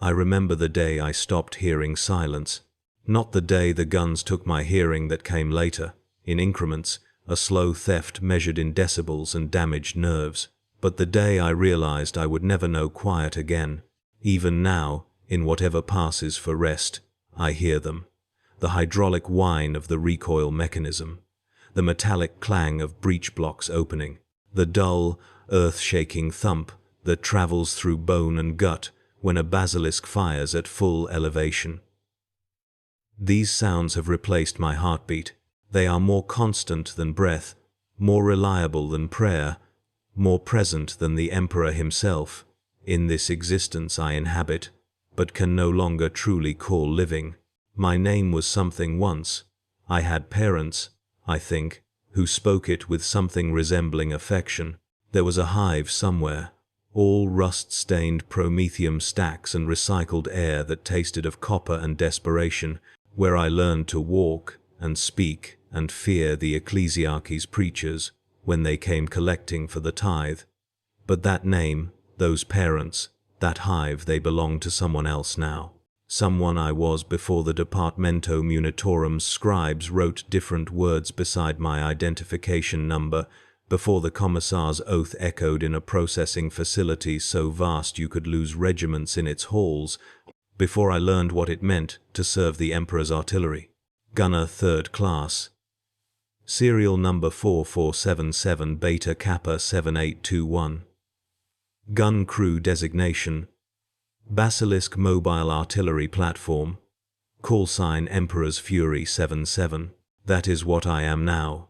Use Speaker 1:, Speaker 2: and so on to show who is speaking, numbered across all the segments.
Speaker 1: I remember the day I stopped hearing silence. Not the day the guns took my hearing that came later, in increments, a slow theft measured in decibels and damaged nerves, but the day I realized I would never know quiet again. Even now, in whatever passes for rest, I hear them. The hydraulic whine of the recoil mechanism, the metallic clang of breech blocks opening, the dull, earth-shaking thump that travels through bone and gut when a basilisk fires at full elevation. These sounds have replaced my heartbeat. They are more constant than breath, more reliable than prayer, more present than the Emperor himself, in this existence I inhabit, but can no longer truly call living. My name was something once. I had parents, I think, who spoke it with something resembling affection. There was a hive somewhere, all rust-stained promethium stacks and recycled air that tasted of copper and desperation, where I learned to walk and speak and fear the ecclesiarchy's preachers when they came collecting for the tithe. But that name, those parents, that hive, they belong to someone else now. Someone I was before the Departamento Munitorum's scribes wrote different words beside my identification number, before the commissar's oath echoed in a processing facility so vast you could lose regiments in its halls, before I learned what it meant to serve the Emperor's artillery. Gunner 3rd Class. Serial number 4477 Beta Kappa 7821. Gun Crew Designation: Basilisk Mobile Artillery Platform. Call sign Emperor's Fury 77. That is what I am now.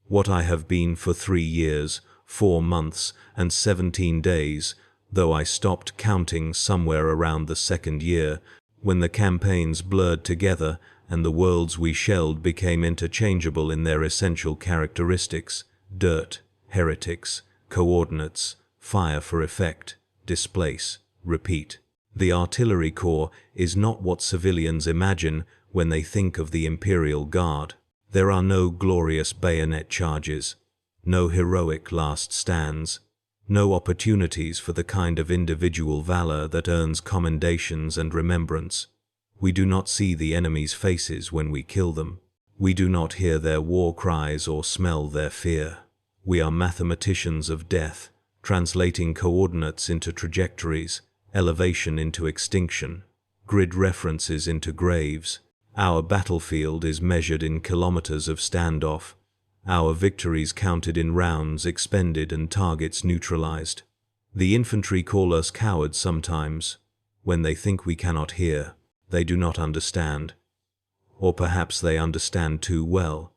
Speaker 1: What I have been for 3 years, 4 months, and 17 days, though I stopped counting somewhere around the 2nd year, when the campaigns blurred together and the worlds we shelled became interchangeable in their essential characteristics: dirt, heretics, coordinates, fire for effect, displace, repeat. The artillery corps is not what civilians imagine when they think of the Imperial Guard. There are no glorious bayonet charges, no heroic last stands, no opportunities for the kind of individual valor that earns commendations and remembrance. We do not see the enemy's faces when we kill them. We do not hear their war cries or smell their fear. We are mathematicians of death, translating coordinates into trajectories, elevation into extinction, grid references into graves. Our battlefield is measured in kilometers of standoff, our victories counted in rounds expended and targets neutralized. The infantry call us cowards sometimes, when they think we cannot hear. They do not understand. Or perhaps they understand too well,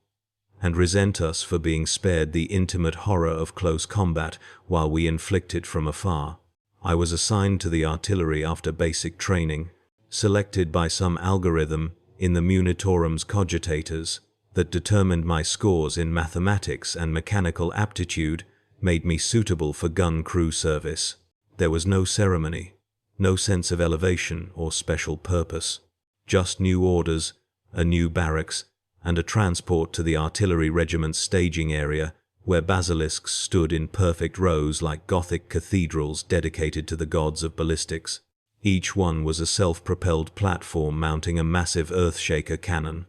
Speaker 1: and resent us for being spared the intimate horror of close combat while we inflict it from afar. I was assigned to the artillery after basic training, selected by some algorithm in the Munitorum's cogitators that determined my scores in mathematics and mechanical aptitude, made me suitable for gun crew service. There was no ceremony, no sense of elevation or special purpose, just new orders, a new barracks, and a transport to the artillery regiment's staging area, where basilisks stood in perfect rows like Gothic cathedrals dedicated to the gods of ballistics. Each one was a self-propelled platform mounting a massive earthshaker cannon,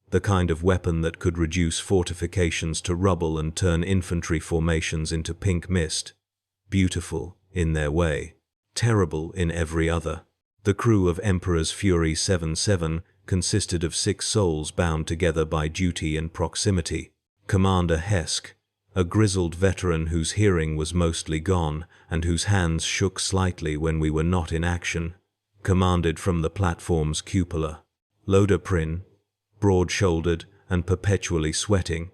Speaker 1: the kind of weapon that could reduce fortifications to rubble and turn infantry formations into pink mist. Beautiful in their way, terrible in every other. The crew of Emperor's Fury 77 consisted of 6 souls bound together by duty and proximity. Commander Hesk, a grizzled veteran whose hearing was mostly gone and whose hands shook slightly when we were not in action, commanded from the platform's cupola. Lodoprin, broad-shouldered and perpetually sweating,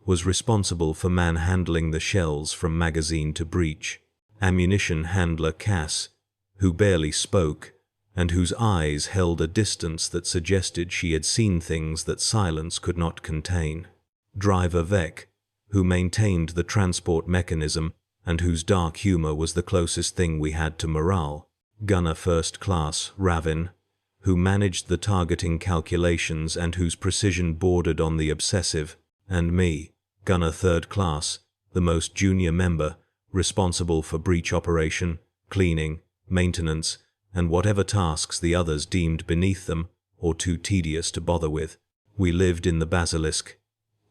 Speaker 1: was responsible for manhandling the shells from magazine to breech. Ammunition handler Cass, who barely spoke, and whose eyes held a distance that suggested she had seen things that silence could not contain. Driver Vec, who maintained the transport mechanism and whose dark humor was the closest thing we had to morale. Gunner 1st Class Ravin, who managed the targeting calculations and whose precision bordered on the obsessive, and me, Gunner 3rd Class, the most junior member, responsible for breach operation, cleaning, maintenance, and whatever tasks the others deemed beneath them or too tedious to bother with. We lived in the Basilisk.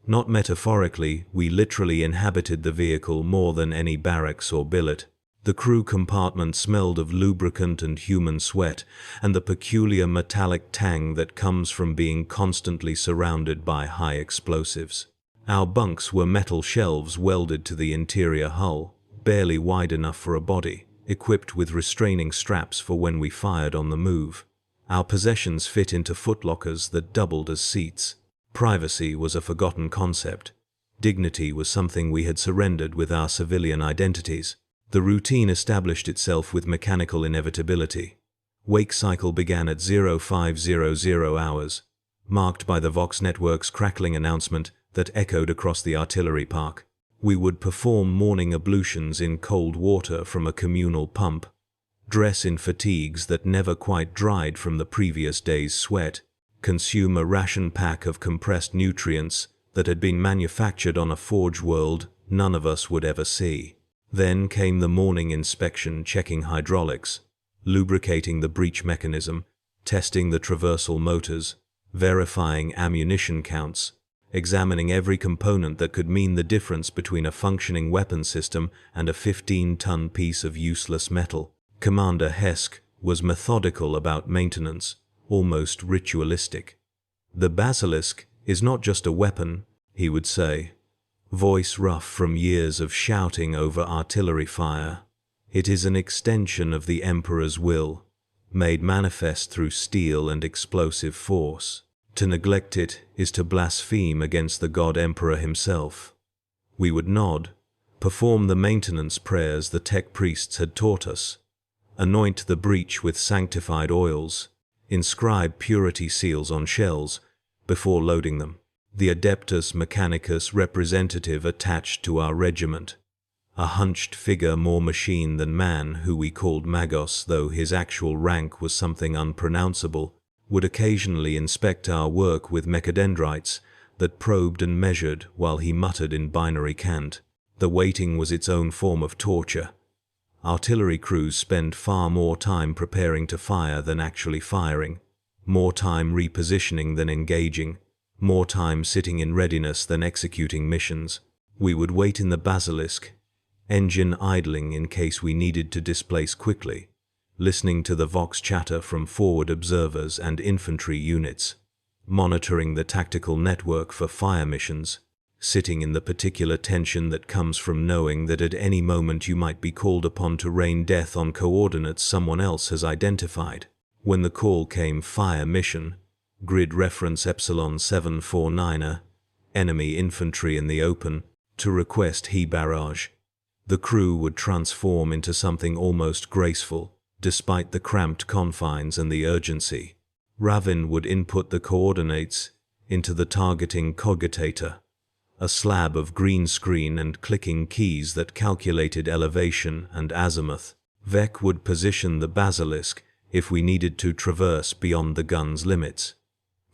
Speaker 1: Not metaphorically, we literally inhabited the vehicle more than any barracks or billet. The crew compartment smelled of lubricant and human sweat, and the peculiar metallic tang that comes from being constantly surrounded by high explosives. Our bunks were metal shelves welded to the interior hull, barely wide enough for a body, equipped with restraining straps for when we fired on the move. Our possessions fit into footlockers that doubled as seats. Privacy was a forgotten concept. Dignity was something we had surrendered with our civilian identities. The routine established itself with mechanical inevitability. Wake cycle began at 0500 hours, marked by the Vox network's crackling announcement that echoed across the artillery park. We would perform morning ablutions in cold water from a communal pump, dress in fatigues that never quite dried from the previous day's sweat, consume a ration pack of compressed nutrients that had been manufactured on a forge world none of us would ever see. Then came the morning inspection, checking hydraulics, lubricating the breech mechanism, testing the traversal motors, verifying ammunition counts, examining every component that could mean the difference between a functioning weapon system and a 15-ton piece of useless metal. Commander Hesk was methodical about maintenance, almost ritualistic. "The Basilisk is not just a weapon," he would say, voice rough from years of shouting over artillery fire. "It is an extension of the Emperor's will, made manifest through steel and explosive force. To neglect it is to blaspheme against the God Emperor himself." We would nod, perform the maintenance prayers the tech priests had taught us, anoint the breech with sanctified oils, inscribe purity seals on shells before loading them. The Adeptus Mechanicus representative attached to our regiment, a hunched figure more machine than man who we called Magos, though his actual rank was something unpronounceable, would occasionally inspect our work with mechadendrites that probed and measured while he muttered in binary cant. The waiting was its own form of torture. Artillery crews spend far more time preparing to fire than actually firing, more time repositioning than engaging, more time sitting in readiness than executing missions. We would wait in the Basilisk, engine idling in case we needed to displace quickly, listening to the Vox chatter from forward observers and infantry units, monitoring the tactical network for fire missions, sitting in the particular tension that comes from knowing that at any moment you might be called upon to rain death on coordinates someone else has identified. When the call came fire mission, grid reference Epsilon 749er, enemy infantry in the open, to request he barrage, the crew would transform into something almost graceful, despite the cramped confines and the urgency. Ravin would input the coordinates into the targeting cogitator, a slab of green screen and clicking keys that calculated elevation and azimuth. Vec would position the Basilisk if we needed to traverse beyond the gun's limits.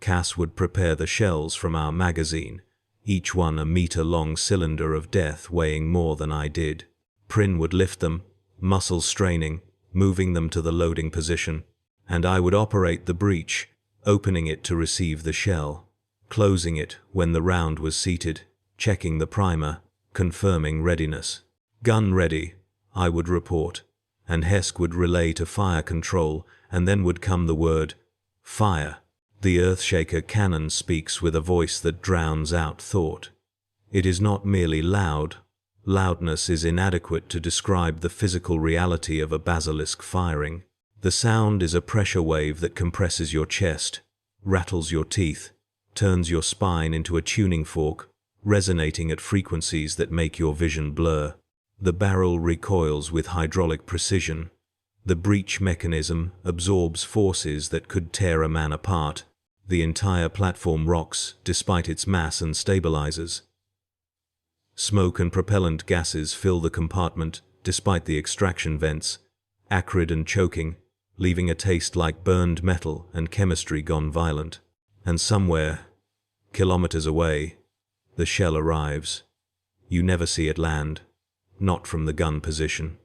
Speaker 1: Cass would prepare the shells from our magazine, each one a meter-long cylinder of death weighing more than I did. Prin would lift them, muscles straining, moving them to the loading position, and I would operate the breech, opening it to receive the shell, closing it when the round was seated, checking the primer, confirming readiness. "Gun ready," I would report, and Hesk would relay to fire control, and then would come the word, "Fire." The Earthshaker cannon speaks with a voice that drowns out thought. It is not merely loud. Loudness is inadequate to describe the physical reality of a Basilisk firing. The sound is a pressure wave that compresses your chest, rattles your teeth, turns your spine into a tuning fork, resonating at frequencies that make your vision blur. The barrel recoils with hydraulic precision. The breech mechanism absorbs forces that could tear a man apart. The entire platform rocks despite its mass and stabilizers. Smoke and propellant gases fill the compartment despite the extraction vents, acrid and choking, leaving a taste like burned metal and chemistry gone violent. And somewhere, kilometers away, the shell arrives. You never see it land, not from the gun position.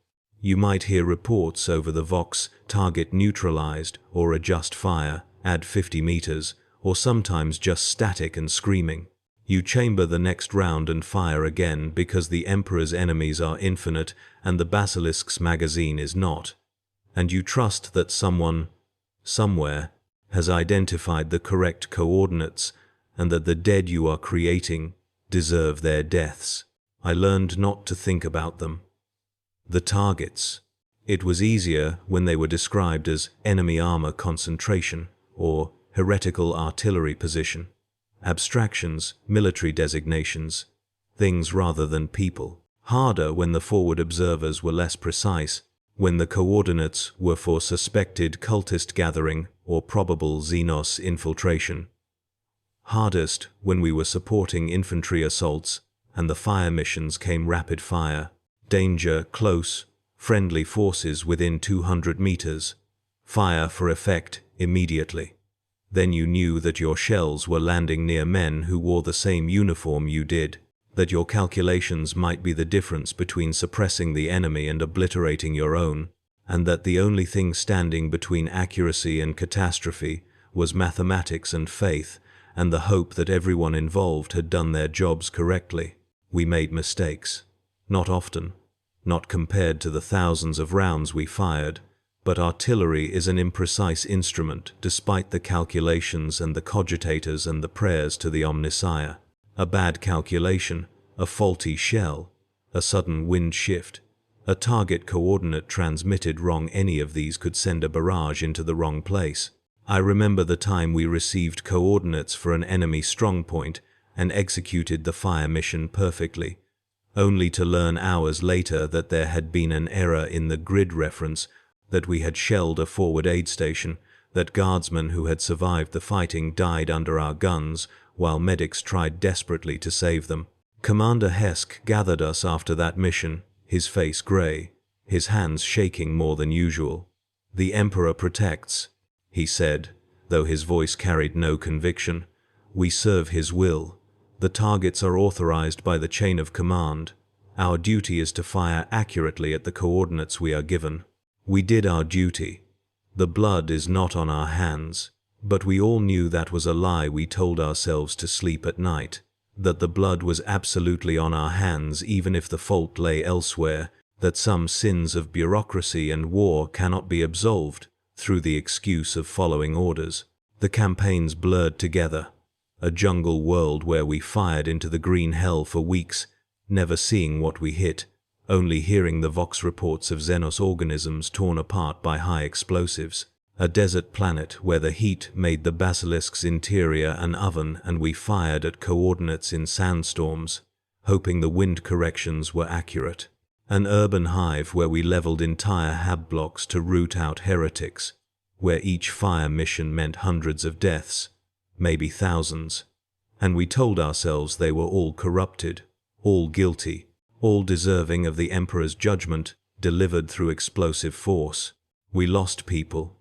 Speaker 1: You might hear reports over the Vox, target neutralized, or adjust fire, add 50 meters, or sometimes just static and screaming. You chamber the next round and fire again because the Emperor's enemies are infinite and the Basilisk's magazine is not. And you trust that someone, somewhere, has identified the correct coordinates and that the dead you are creating deserve their deaths. I learned not to think about them. The targets. It was easier when they were described as enemy armor concentration or heretical artillery position. Abstractions, military designations, things rather than people. Harder when the forward observers were less precise, when the coordinates were for suspected cultist gathering or probable Xenos infiltration. Hardest when we were supporting infantry assaults and the fire missions came rapid fire, danger close, friendly forces within 200 meters, fire for effect immediately. Then you knew that your shells were landing near men who wore the same uniform you did, that your calculations might be the difference between suppressing the enemy and obliterating your own, and that the only thing standing between accuracy and catastrophe was mathematics and faith, and the hope that everyone involved had done their jobs correctly. We made mistakes. Not often, not compared to the thousands of rounds we fired, but artillery is an imprecise instrument despite the calculations and the cogitators and the prayers to the Omnissiah. A bad calculation, a faulty shell, a sudden wind shift, a target coordinate transmitted wrong, any of these could send a barrage into the wrong place. I remember the time we received coordinates for an enemy strongpoint and executed the fire mission perfectly, only to learn hours later that there had been an error in the grid reference, that we had shelled a forward aid station, that guardsmen who had survived the fighting died under our guns, while medics tried desperately to save them. Commander Hesk gathered us after that mission, his face gray, his hands shaking more than usual. "The Emperor protects," he said, though his voice carried no conviction. "We serve his will. The targets are authorized by the chain of command. Our duty is to fire accurately at the coordinates we are given." We did our duty. The blood is not on our hands, but we all knew that was a lie we told ourselves to sleep at night, that the blood was absolutely on our hands even if the fault lay elsewhere, that some sins of bureaucracy and war cannot be absolved through the excuse of following orders. The campaigns blurred together, a jungle world where we fired into the green hell for weeks, never seeing what we hit, only hearing the Vox reports of Xenos organisms torn apart by high explosives. A desert planet where the heat made the Basilisk's interior an oven, and we fired at coordinates in sandstorms, hoping the wind corrections were accurate. An urban hive where we leveled entire hab blocks to root out heretics, where each fire mission meant hundreds of deaths, maybe thousands, and we told ourselves they were all corrupted, all guilty, all deserving of the Emperor's judgment delivered through explosive force. We lost people.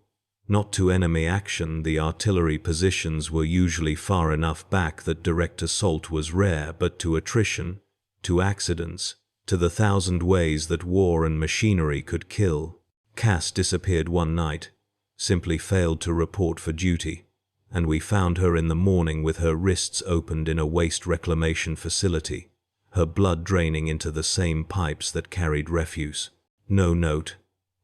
Speaker 1: Not to enemy action, the artillery positions were usually far enough back that direct assault was rare, but to attrition, to accidents, to the thousand ways that war and machinery could kill. Cass disappeared one night, simply failed to report for duty, and we found her in the morning with her wrists opened in a waste reclamation facility, her blood draining into the same pipes that carried refuse. No note,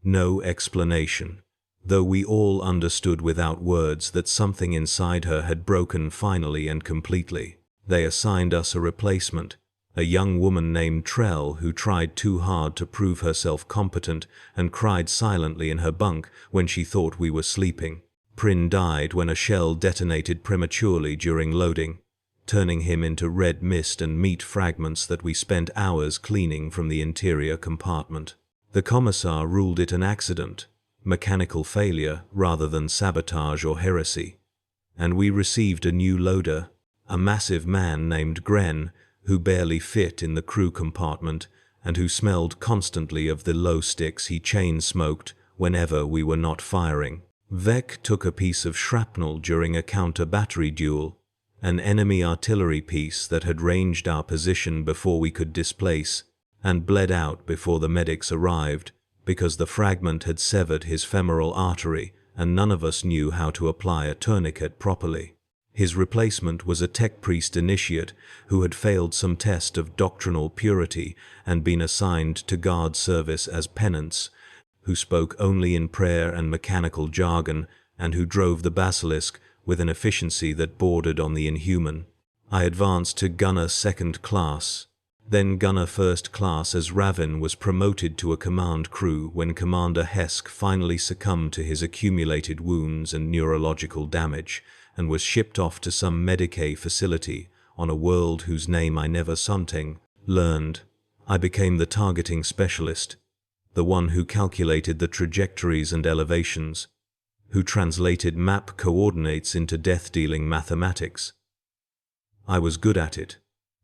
Speaker 1: no explanation, though we all understood without words that something inside her had broken finally and completely. They assigned us a replacement, a young woman named Trell who tried too hard to prove herself competent and cried silently in her bunk when she thought we were sleeping. Prin died when a shell detonated prematurely during loading, turning him into red mist and meat fragments that we spent hours cleaning from the interior compartment. The commissar ruled it an accident, mechanical failure rather than sabotage or heresy, and we received a new loader, a massive man named Gren, who barely fit in the crew compartment and who smelled constantly of the low sticks he chain-smoked whenever we were not firing. Vec took a piece of shrapnel during a counter-battery duel, an enemy artillery piece that had ranged our position before we could displace, and bled out before the medics arrived, because the fragment had severed his femoral artery and none of us knew how to apply a tourniquet properly. His replacement was a tech priest initiate who had failed some test of doctrinal purity and been assigned to guard service as penance, who spoke only in prayer and mechanical jargon, and who drove the Basilisk with an efficiency that bordered on the inhuman. I advanced to Gunner Second Class, then Gunner First Class as Ravin was promoted to a command crew when Commander Hesk finally succumbed to his accumulated wounds and neurological damage, and was shipped off to some Medicae facility on a world whose name I never learned. I became the targeting specialist, the one who calculated the trajectories and elevations, who translated map coordinates into death-dealing mathematics. I was good at it,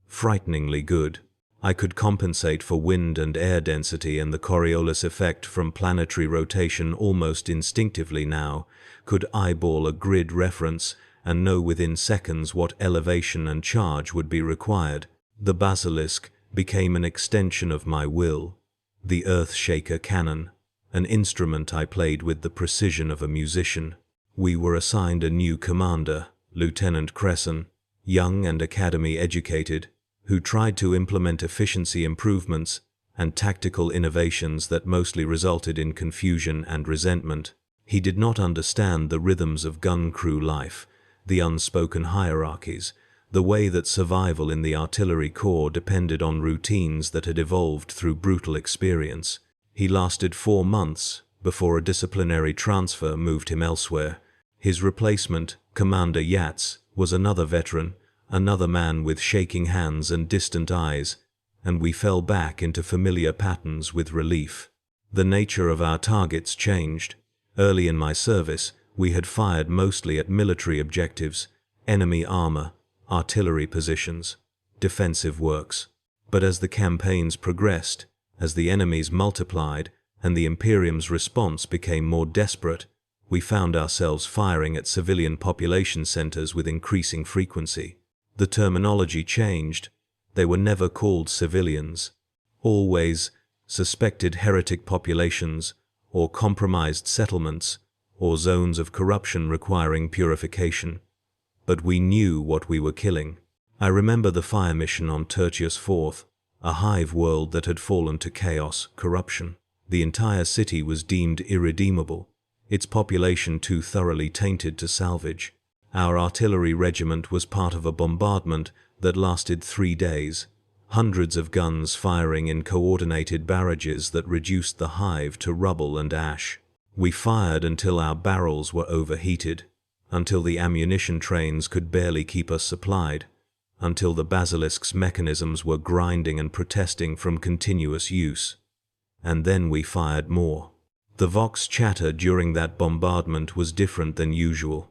Speaker 1: frighteningly good. I could compensate for wind and air density and the Coriolis effect from planetary rotation almost instinctively now, could eyeball a grid reference and know within seconds what elevation and charge would be required. The Basilisk became an extension of my will, the Earthshaker cannon, an instrument I played with the precision of a musician. We were assigned a new commander, Lieutenant Cresson, young and academy-educated, who tried to implement efficiency improvements and tactical innovations that mostly resulted in confusion and resentment. He did not understand the rhythms of gun crew life, the unspoken hierarchies, the way that survival in the artillery corps depended on routines that had evolved through brutal experience. He lasted 4 months before a disciplinary transfer moved him elsewhere. His replacement, Commander Yats, was another veteran, another man with shaking hands and distant eyes, and we fell back into familiar patterns with relief. The nature of our targets changed. Early in my service, we had fired mostly at military objectives, enemy armor, artillery positions, defensive works. But as the campaigns progressed, as the enemies multiplied, and the Imperium's response became more desperate, we found ourselves firing at civilian population centers with increasing frequency. The terminology changed. They were never called civilians. Always suspected heretic populations, or compromised settlements, or zones of corruption requiring purification. But we knew what we were killing. I remember the fire mission on Tertius IV, a hive world that had fallen to chaos, corruption. The entire city was deemed irredeemable, its population too thoroughly tainted to salvage. Our artillery regiment was part of a bombardment that lasted 3 days, hundreds of guns firing in coordinated barrages that reduced the hive to rubble and ash. We fired until our barrels were overheated, until the ammunition trains could barely keep us supplied, until the Basilisk's mechanisms were grinding and protesting from continuous use. And then we fired more. The Vox chatter during that bombardment was different than usual.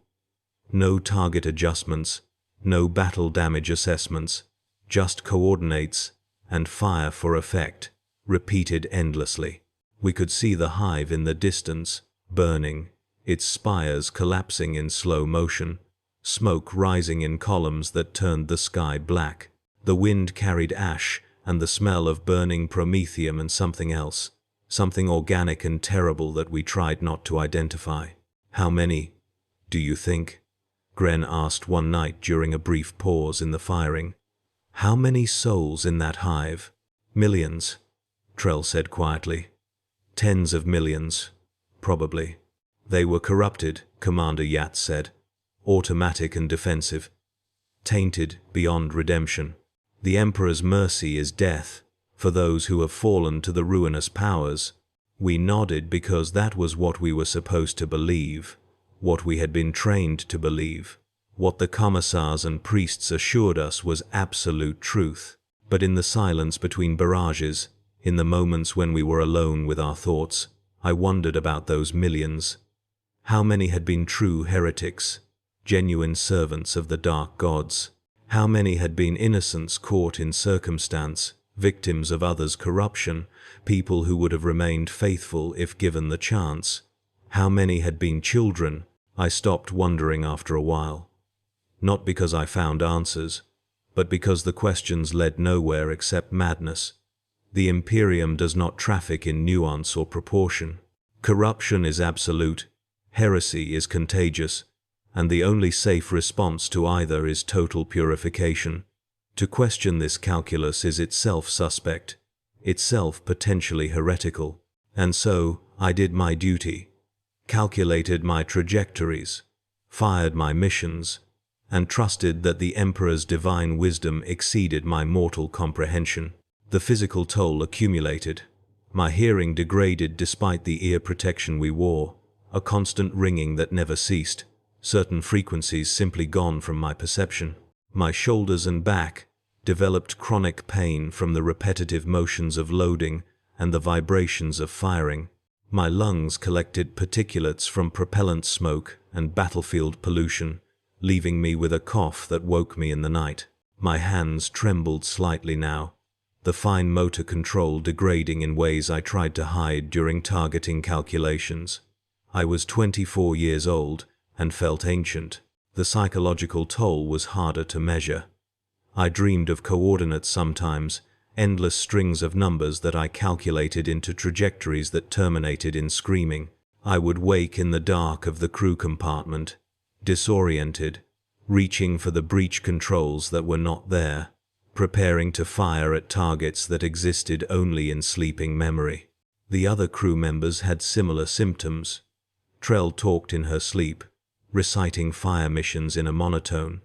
Speaker 1: No target adjustments, no battle damage assessments, just coordinates and fire for effect, repeated endlessly. We could see the hive in the distance, burning, its spires collapsing in slow motion, smoke rising in columns that turned the sky black. The wind carried ash and the smell of burning promethium and something else, something organic and terrible that we tried not to identify. How many, do you think? Gren asked one night during a brief pause in the firing. How many souls in that hive? Millions, Trell said quietly. Tens of millions, probably. They were corrupted, Commander Yat said. Automatic and defensive. Tainted beyond redemption. The Emperor's mercy is death, for those who have fallen to the ruinous powers. We nodded because that was what we were supposed to believe, what we had been trained to believe. What the commissars and priests assured us was absolute truth. But in the silence between barrages, in the moments when we were alone with our thoughts, I wondered about those millions. How many had been true heretics, genuine servants of the dark gods? How many had been innocents caught in circumstance, victims of others' corruption, people who would have remained faithful if given the chance? How many had been children? I stopped wondering after a while. Not because I found answers, but because the questions led nowhere except madness. The Imperium does not traffic in nuance or proportion. Corruption is absolute, heresy is contagious, and the only safe response to either is total purification. To question this calculus is itself suspect, itself potentially heretical. And so, I did my duty, calculated my trajectories, fired my missions, and trusted that the Emperor's divine wisdom exceeded my mortal comprehension. The physical toll accumulated. My hearing degraded despite the ear protection we wore, a constant ringing that never ceased, certain frequencies simply gone from my perception. My shoulders and back developed chronic pain from the repetitive motions of loading and the vibrations of firing. My lungs collected particulates from propellant smoke and battlefield pollution, leaving me with a cough that woke me in the night. My hands trembled slightly now, the fine motor control degrading in ways I tried to hide during targeting calculations. I was 24 years old and felt ancient. The psychological toll was harder to measure. I dreamed of coordinates sometimes, endless strings of numbers that I calculated into trajectories that terminated in screaming. I would wake in the dark of the crew compartment, disoriented, reaching for the breach controls that were not there, preparing to fire at targets that existed only in sleeping memory. The other crew members had similar symptoms. Trell talked in her sleep, reciting fire missions in a monotone.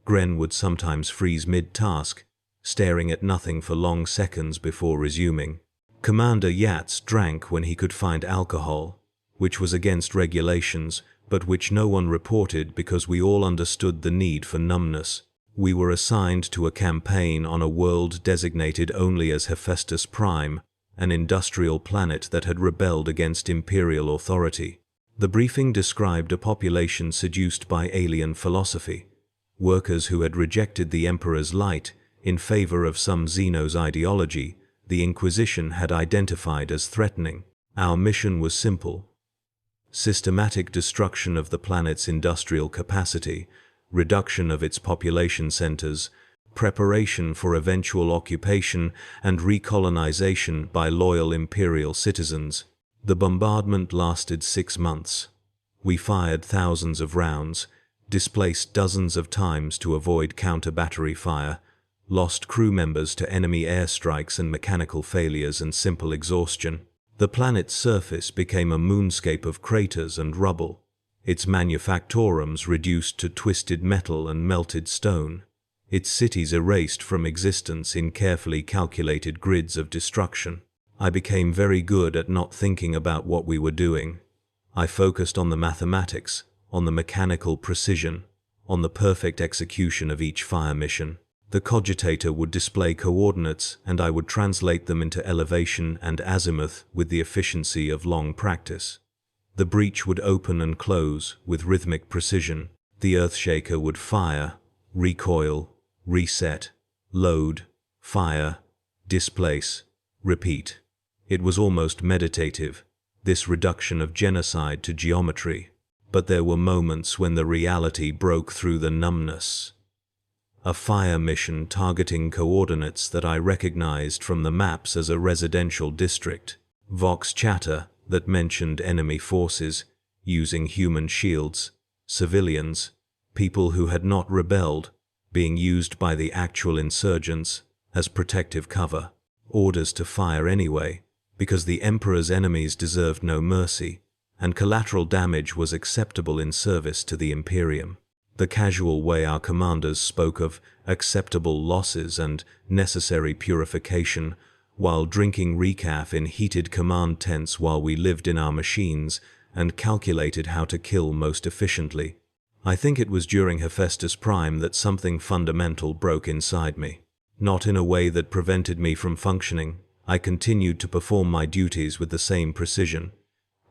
Speaker 1: Gren would sometimes freeze mid-task, staring at nothing for long seconds before resuming. Commander Yats drank when he could find alcohol, which was against regulations, but which no one reported because we all understood the need for numbness. We were assigned to a campaign on a world designated only as Hephaestus Prime, an industrial planet that had rebelled against Imperial authority. The briefing described a population seduced by alien philosophy, workers who had rejected the Emperor's light in favor of some Xenos ideology the Inquisition had identified as threatening. Our mission was simple: systematic destruction of the planet's industrial capacity, reduction of its population centers, preparation for eventual occupation and recolonization by loyal Imperial citizens. The bombardment lasted 6 months. We fired thousands of rounds, displaced dozens of times to avoid counter-battery fire, lost crew members to enemy airstrikes and mechanical failures and simple exhaustion. The planet's surface became a moonscape of craters and rubble, its manufactorums reduced to twisted metal and melted stone, its cities erased from existence in carefully calculated grids of destruction. I became very good at not thinking about what we were doing. I focused on the mathematics, on the mechanical precision, on the perfect execution of each fire mission. The cogitator would display coordinates and I would translate them into elevation and azimuth with the efficiency of long practice. The breach would open and close with rhythmic precision. The Earthshaker would fire, recoil, reset, load, fire, displace, repeat. It was almost meditative, this reduction of genocide to geometry. But there were moments when the reality broke through the numbness. A fire mission targeting coordinates that I recognized from the maps as a residential district. Vox chatter that mentioned enemy forces, using human shields, civilians, people who had not rebelled, being used by the actual insurgents as protective cover. Orders to fire anyway, because the Emperor's enemies deserved no mercy, and collateral damage was acceptable in service to the Imperium. The casual way our commanders spoke of acceptable losses and necessary purification, while drinking recaf in heated command tents while we lived in our machines and calculated how to kill most efficiently. I think it was during Hephaestus Prime that something fundamental broke inside me. Not in a way that prevented me from functioning. I continued to perform my duties with the same precision,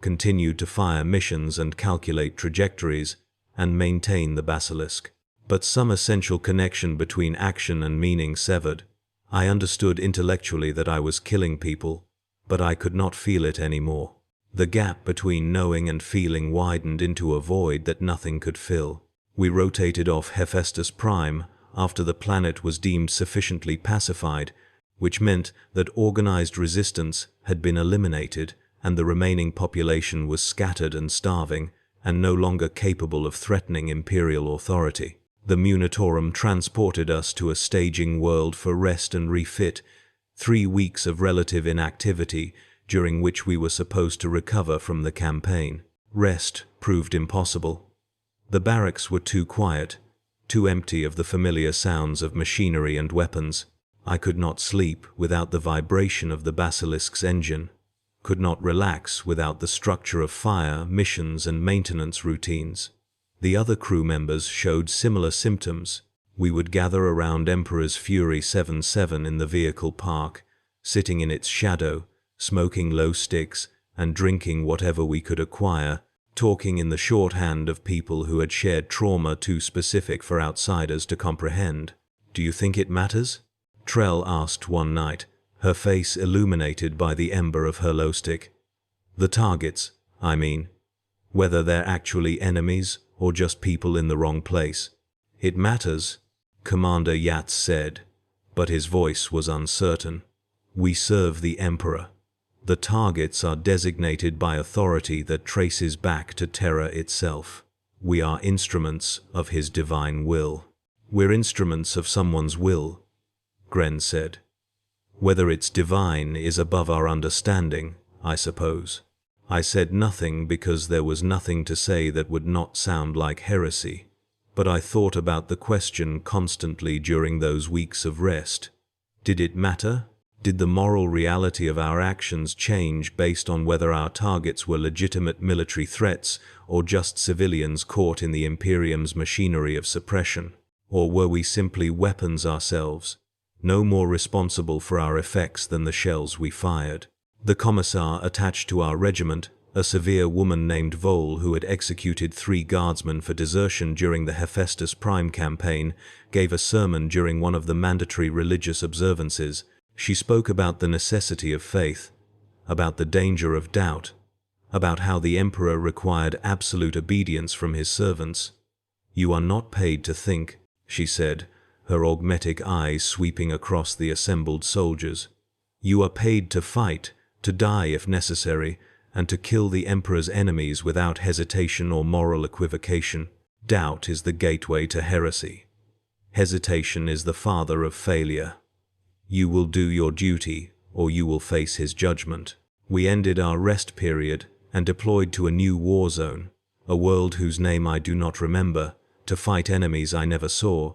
Speaker 1: continued to fire missions and calculate trajectories, and maintain the Basilisk. But some essential connection between action and meaning severed. I understood intellectually that I was killing people, but I could not feel it anymore. The gap between knowing and feeling widened into a void that nothing could fill. We rotated off Hephaestus Prime after the planet was deemed sufficiently pacified which meant that organized resistance had been eliminated and the remaining population was scattered and starving and no longer capable of threatening imperial authority. The Munitorum transported us to a staging world for rest and refit, 3 weeks of relative inactivity during which we were supposed to recover from the campaign. Rest proved impossible. The barracks were too quiet, too empty of the familiar sounds of machinery and weapons. I could not sleep without the vibration of the Basilisk's engine, could not relax without the structure of fire, missions, and maintenance routines. The other crew members showed similar symptoms. We would gather around Emperor's Fury 7-7 in the vehicle park, sitting in its shadow, smoking low sticks, and drinking whatever we could acquire, talking in the shorthand of people who had shared trauma too specific for outsiders to comprehend. "Do you think it matters?" Trell asked one night, her face illuminated by the ember of her low stick. "The targets, I mean. Whether they're actually enemies or just people in the wrong place." "It matters," Commander Yats said, but his voice was uncertain. "We serve the Emperor. The targets are designated by authority that traces back to Terra itself. We are instruments of his divine will." "We're instruments of someone's will," Gren said. "Whether it's divine is above our understanding, I suppose." I said nothing because there was nothing to say that would not sound like heresy, but I thought about the question constantly during those weeks of rest. Did it matter? Did the moral reality of our actions change based on whether our targets were legitimate military threats or just civilians caught in the Imperium's machinery of suppression? Or were we simply weapons ourselves, no more responsible for our effects than the shells we fired? The commissar attached to our regiment, a severe woman named Vole who had executed 3 guardsmen for desertion during the Hephaestus Prime campaign, gave a sermon during one of the mandatory religious observances. She spoke about the necessity of faith, about the danger of doubt, about how the Emperor required absolute obedience from his servants. "You are not paid to think," she said, her augmetic eyes sweeping across the assembled soldiers. "You are paid to fight, to die if necessary, and to kill the Emperor's enemies without hesitation or moral equivocation. Doubt is the gateway to heresy. Hesitation is the father of failure. You will do your duty, or you will face his judgment." We ended our rest period and deployed to a new war zone, a world whose name I do not remember, to fight enemies I never saw,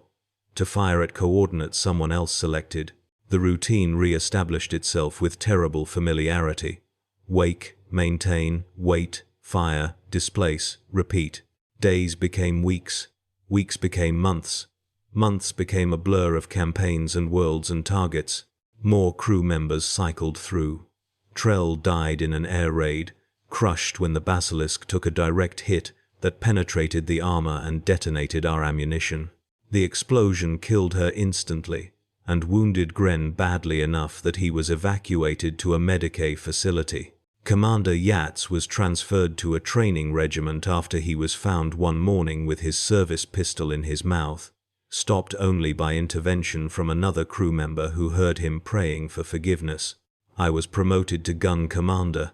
Speaker 1: to fire at coordinates someone else selected. The routine re-established itself with terrible familiarity. Wake, maintain, wait, fire, displace, repeat. Days became weeks, weeks became months. Months became a blur of campaigns and worlds and targets. More crew members cycled through. Trell died in an air raid, crushed when the Basilisk took a direct hit that penetrated the armor and detonated our ammunition. The explosion killed her instantly and wounded Gren badly enough that he was evacuated to a Medicae facility. Commander Yats was transferred to a training regiment after he was found one morning with his service pistol in his mouth, stopped only by intervention from another crew member who heard him praying for forgiveness. I was promoted to gun commander,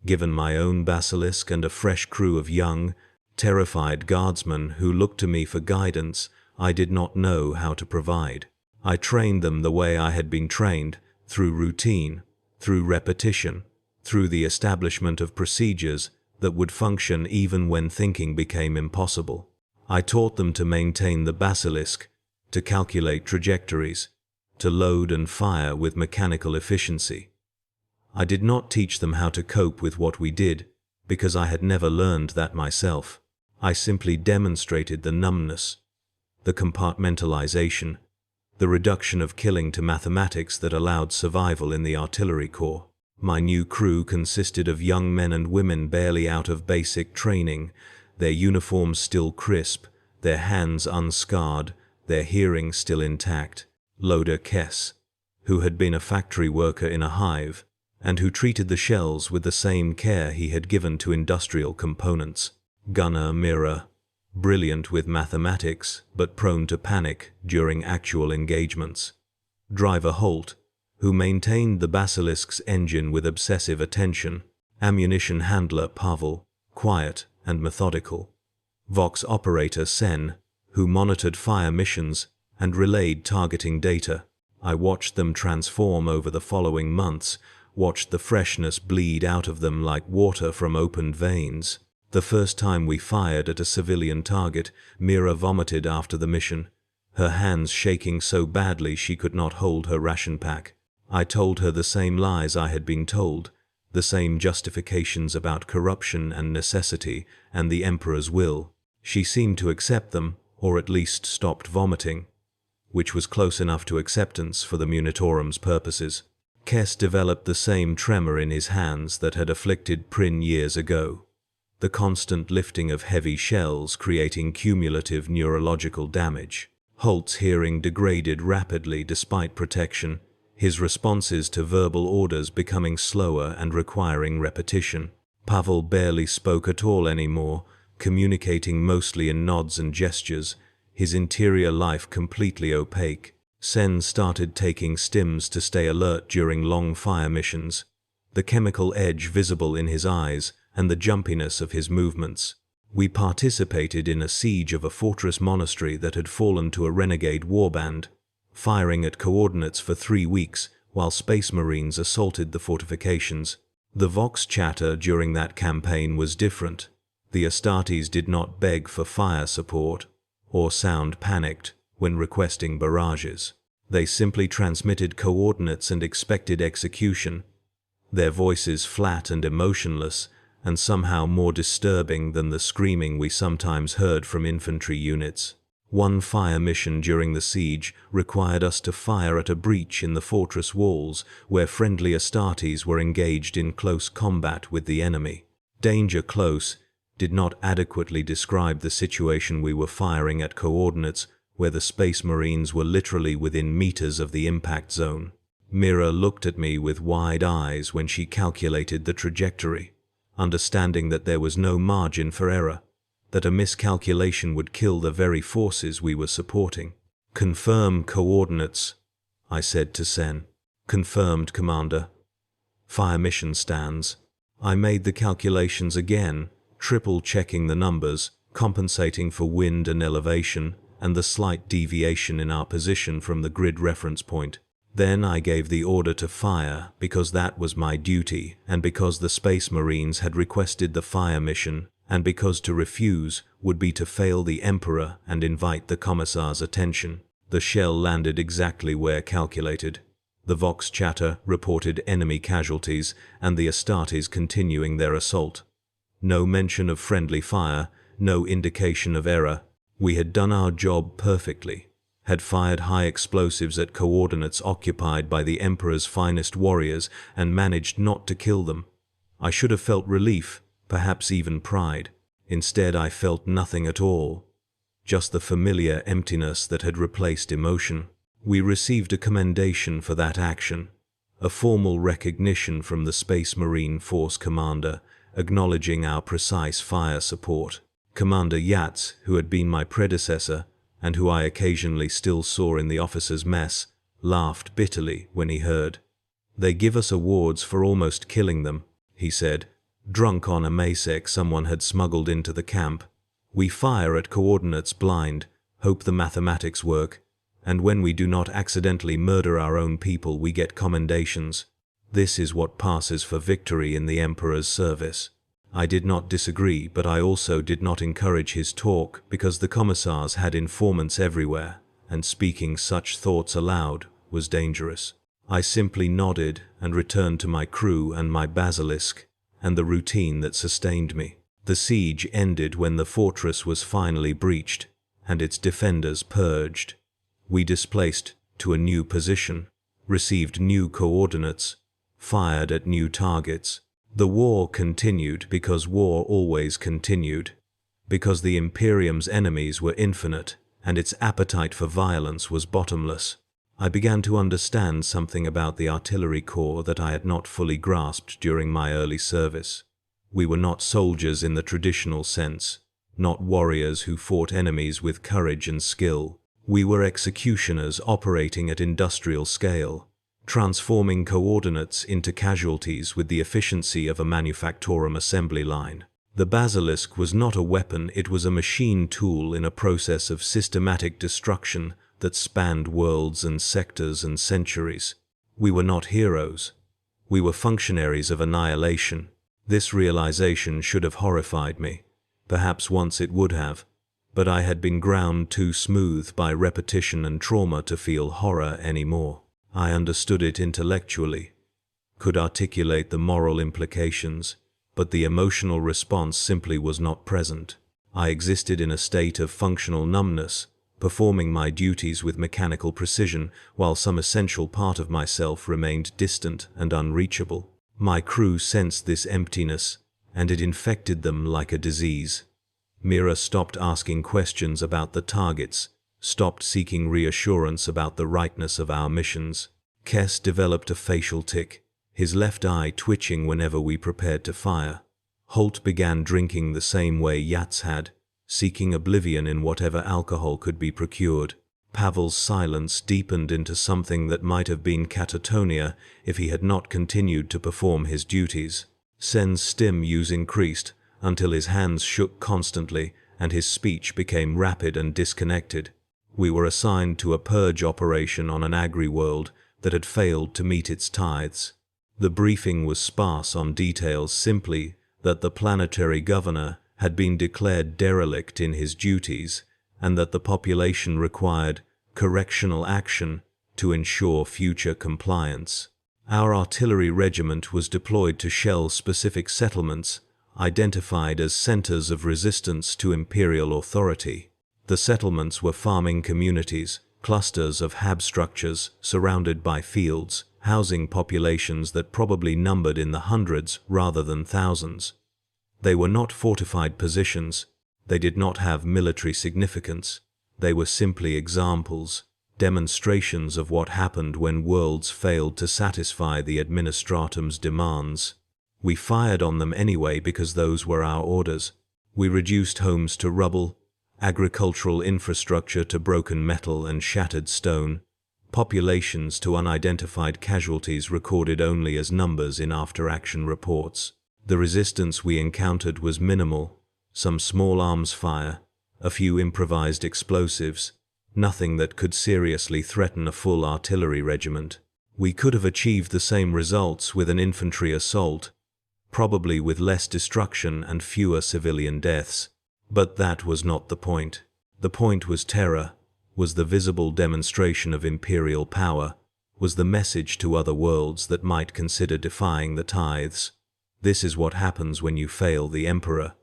Speaker 1: given my own Basilisk and a fresh crew of young, terrified guardsmen who looked to me for guidance I did not know how to provide. I trained them the way I had been trained, through routine, through repetition, through the establishment of procedures that would function even when thinking became impossible. I taught them to maintain the Basilisk, to calculate trajectories, to load and fire with mechanical efficiency. I did not teach them how to cope with what we did, because I had never learned that myself. I simply demonstrated the numbness, the compartmentalization, the reduction of killing to mathematics that allowed survival in the artillery corps. My new crew consisted of young men and women barely out of basic training, their uniforms still crisp, their hands unscarred, their hearing still intact. Loader Kess, who had been a factory worker in a hive, and who treated the shells with the same care he had given to industrial components. Gunner Mira, brilliant with mathematics, but prone to panic during actual engagements. Driver Holt, who maintained the Basilisk's engine with obsessive attention. Ammunition handler Pavel, quiet and methodical. Vox operator Sen, who monitored fire missions and relayed targeting data. I watched them transform over the following months, watched the freshness bleed out of them like water from opened veins. The first time we fired at a civilian target, Mira vomited after the mission, her hands shaking so badly she could not hold her ration pack. I told her the same lies I had been told, the same justifications about corruption and necessity and the Emperor's will. She seemed to accept them, or at least stopped vomiting, which was close enough to acceptance for the Munitorum's purposes. Kes developed the same tremor in his hands that had afflicted Prin years ago. The constant lifting of heavy shells creating cumulative neurological damage. Holt's hearing degraded rapidly despite protection, his responses to verbal orders becoming slower and requiring repetition. Pavel barely spoke at all anymore, communicating mostly in nods and gestures, his interior life completely opaque. Sen started taking stims to stay alert during long fire missions, the chemical edge visible in his eyes and the jumpiness of his movements. We participated in a siege of a fortress monastery that had fallen to a renegade warband, firing at coordinates for 3 weeks while Space Marines assaulted the fortifications. The Vox chatter during that campaign was different. The Astartes did not beg for fire support or sound panicked when requesting barrages. They simply transmitted coordinates and expected execution, their voices flat and emotionless, and somehow more disturbing than the screaming we sometimes heard from infantry units. One fire mission during the siege required us to fire at a breach in the fortress walls where friendly Astartes were engaged in close combat with the enemy. Danger close did not adequately describe the situation we were firing at coordinates where the Space Marines were literally within meters of the impact zone. Mira looked at me with wide eyes when she calculated the trajectory, understanding that there was no margin for error, that a miscalculation would kill the very forces we were supporting. "Confirm coordinates," I said to Sen. "Confirmed, Commander." "Fire mission stands." I made the calculations again, triple-checking the numbers, compensating for wind and elevation, and the slight deviation in our position from the grid reference point. Then I gave the order to fire because that was my duty, and because the Space Marines had requested the fire mission, and because to refuse would be to fail the Emperor and invite the Commissar's attention. The shell landed exactly where calculated. The Vox chatter reported enemy casualties and the Astartes continuing their assault. No mention of friendly fire, no indication of error. We had done our job perfectly, had fired high explosives at coordinates occupied by the Emperor's finest warriors and managed not to kill them. I should have felt relief, perhaps even pride. Instead, I felt nothing at all, just the familiar emptiness that had replaced emotion. We received a commendation for that action, a formal recognition from the Space Marine Force Commander, acknowledging our precise fire support. Commander Yats, who had been my predecessor, and who I occasionally still saw in the officers' mess, laughed bitterly when he heard. "They give us awards for almost killing them," he said, drunk on a Masek someone had smuggled into the camp. "We fire at coordinates blind, hope the mathematics work, and when we do not accidentally murder our own people we get commendations. This is what passes for victory in the Emperor's service." I did not disagree, but I also did not encourage his talk because the commissars had informants everywhere, and speaking such thoughts aloud was dangerous. I simply nodded and returned to my crew and my Basilisk, and the routine that sustained me. The siege ended when the fortress was finally breached, and its defenders purged. We displaced to a new position, received new coordinates, fired at new targets. The war continued because war always continued, because the Imperium's enemies were infinite and its appetite for violence was bottomless. I began to understand something about the artillery corps that I had not fully grasped during my early service. We were not soldiers in the traditional sense, not warriors who fought enemies with courage and skill. We were executioners operating at industrial scale, transforming coordinates into casualties with the efficiency of a manufactorum assembly line. The Basilisk was not a weapon, it was a machine tool in a process of systematic destruction that spanned worlds and sectors and centuries. We were not heroes. We were functionaries of annihilation. This realization should have horrified me. Perhaps once it would have, but I had been ground too smooth by repetition and trauma to feel horror anymore. I understood it intellectually, could articulate the moral implications, but the emotional response simply was not present. I existed in a state of functional numbness, performing my duties with mechanical precision, while some essential part of myself remained distant and unreachable. My crew sensed this emptiness, and it infected them like a disease. Mira stopped asking questions about the targets, stopped seeking reassurance about the rightness of our missions. Kes developed a facial tic, his left eye twitching whenever we prepared to fire. Holt began drinking the same way Yats had, seeking oblivion in whatever alcohol could be procured. Pavel's silence deepened into something that might have been catatonia if he had not continued to perform his duties. Sen's stim use increased until his hands shook constantly and his speech became rapid and disconnected. We were assigned to a purge operation on an agri-world that had failed to meet its tithes. The briefing was sparse on details, simply that the planetary governor had been declared derelict in his duties and that the population required correctional action to ensure future compliance. Our artillery regiment was deployed to shell specific settlements identified as centers of resistance to imperial authority. The settlements were farming communities, clusters of hab structures surrounded by fields, housing populations that probably numbered in the hundreds rather than thousands. They were not fortified positions, they did not have military significance, they were simply examples, demonstrations of what happened when worlds failed to satisfy the administratum's demands. We fired on them anyway because those were our orders. We reduced homes to rubble, agricultural infrastructure to broken metal and shattered stone, populations to unidentified casualties recorded only as numbers in after-action reports. The resistance we encountered was minimal, some small arms fire, a few improvised explosives, nothing that could seriously threaten a full artillery regiment. We could have achieved the same results with an infantry assault, probably with less destruction and fewer civilian deaths. But that was not the point. The point was terror, was the visible demonstration of imperial power, was the message to other worlds that might consider defying the tithes. This is what happens when you fail the Emperor.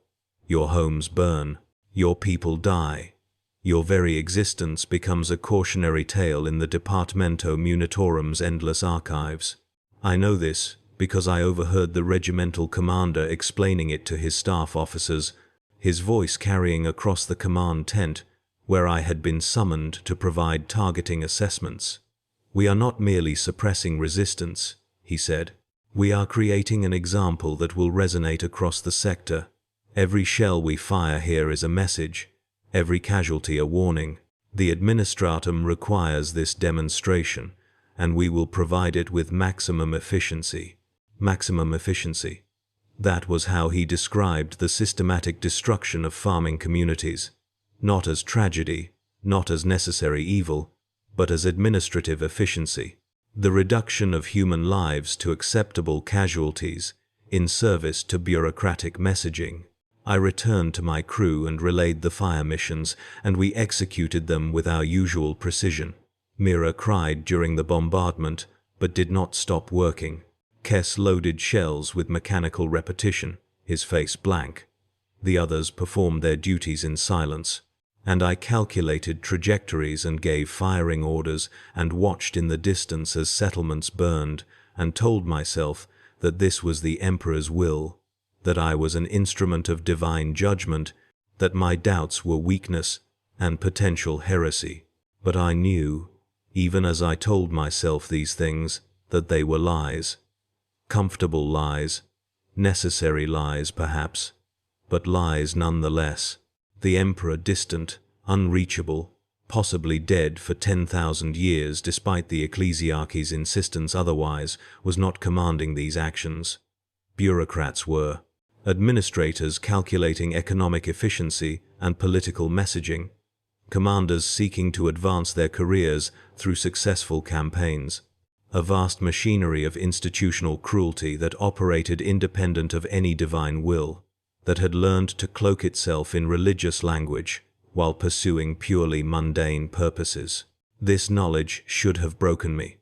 Speaker 1: Your homes burn, your people die. Your very existence becomes a cautionary tale in the Departamento Munitorum's endless archives. I know this because I overheard the regimental commander explaining it to his staff officers, his voice carrying across the command tent where I had been summoned to provide targeting assessments. "We are not merely suppressing resistance," he said. "We are creating an example that will resonate across the sector. Every shell we fire here is a message, every casualty a warning. The administratum requires this demonstration, and we will provide it with maximum efficiency." Maximum efficiency. That was how he described the systematic destruction of farming communities, not as tragedy, not as necessary evil, but as administrative efficiency. The reduction of human lives to acceptable casualties in service to bureaucratic messaging. I returned to my crew and relayed the fire missions, and we executed them with our usual precision. Mira cried during the bombardment, but did not stop working. Kes loaded shells with mechanical repetition, his face blank. The others performed their duties in silence, and I calculated trajectories and gave firing orders and watched in the distance as settlements burned, and told myself that this was the Emperor's will, that I was an instrument of divine judgment, that my doubts were weakness and potential heresy. But I knew, even as I told myself these things, that they were lies. Comfortable lies, necessary lies perhaps, but lies nonetheless. The Emperor distant, unreachable, possibly dead for 10,000 years despite the ecclesiarchy's insistence otherwise, was not commanding these actions. Bureaucrats were. Administrators calculating economic efficiency and political messaging. Commanders seeking to advance their careers through successful campaigns. A vast machinery of institutional cruelty that operated independent of any divine will, that had learned to cloak itself in religious language while pursuing purely mundane purposes. This knowledge should have broken me,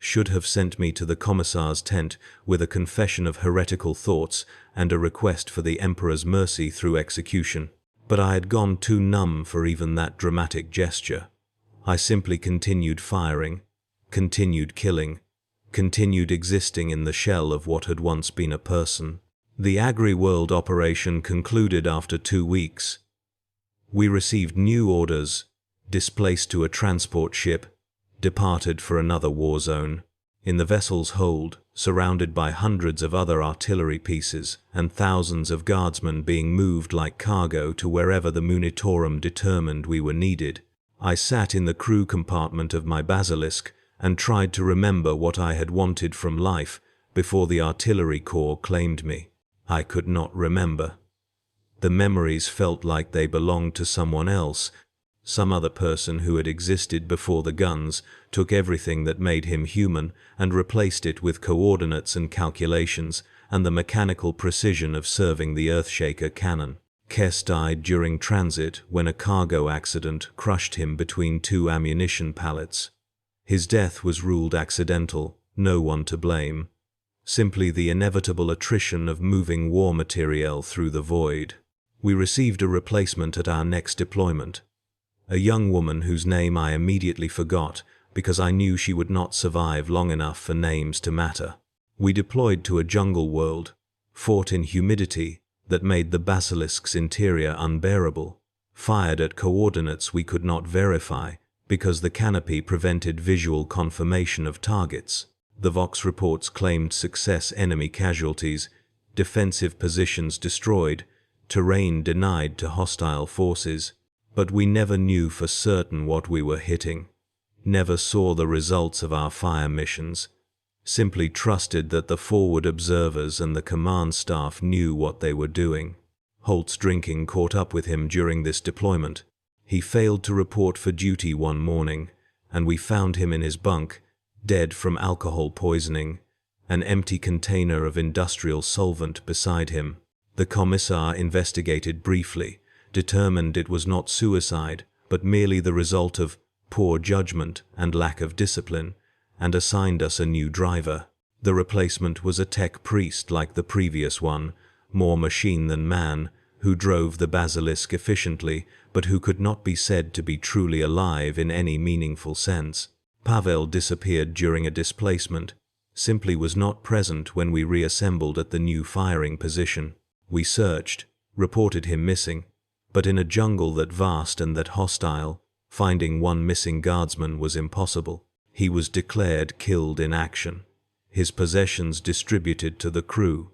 Speaker 1: should have sent me to the commissar's tent with a confession of heretical thoughts and a request for the Emperor's mercy through execution. But I had gone too numb for even that dramatic gesture. I simply continued firing, continued killing, continued existing in the shell of what had once been a person. The Agri-World operation concluded after 2 weeks. We received new orders, displaced to a transport ship, departed for another war zone. In the vessel's hold, surrounded by hundreds of other artillery pieces and thousands of guardsmen being moved like cargo to wherever the Munitorum determined we were needed, I sat in the crew compartment of my Basilisk and tried to remember what I had wanted from life before the artillery corps claimed me. I could not remember. The memories felt like they belonged to someone else. Some other person who had existed before the guns took everything that made him human and replaced it with coordinates and calculations and the mechanical precision of serving the Earthshaker cannon. Kess died during transit when a cargo accident crushed him between 2 ammunition pallets. His death was ruled accidental, no one to blame. Simply the inevitable attrition of moving war materiel through the void. We received a replacement at our next deployment. A young woman whose name I immediately forgot because I knew she would not survive long enough for names to matter. We deployed to a jungle world, fought in humidity that made the Basilisk's interior unbearable, fired at coordinates we could not verify because the canopy prevented visual confirmation of targets. The Vox reports claimed success: enemy casualties, defensive positions destroyed, terrain denied to hostile forces. But we never knew for certain what we were hitting, never saw the results of our fire missions, simply trusted that the forward observers and the command staff knew what they were doing. Holt's drinking caught up with him during this deployment. He failed to report for duty one morning, and we found him in his bunk, dead from alcohol poisoning, an empty container of industrial solvent beside him. The commissar investigated briefly, determined it was not suicide, but merely the result of poor judgment and lack of discipline, and assigned us a new driver. The replacement was a tech priest like the previous one, more machine than man, who drove the Basilisk efficiently, but who could not be said to be truly alive in any meaningful sense. Pavel disappeared during a displacement, simply was not present when we reassembled at the new firing position. We searched, reported him missing, but in a jungle that vast and that hostile, finding one missing guardsman was impossible. He was declared killed in action, his possessions distributed to the crew,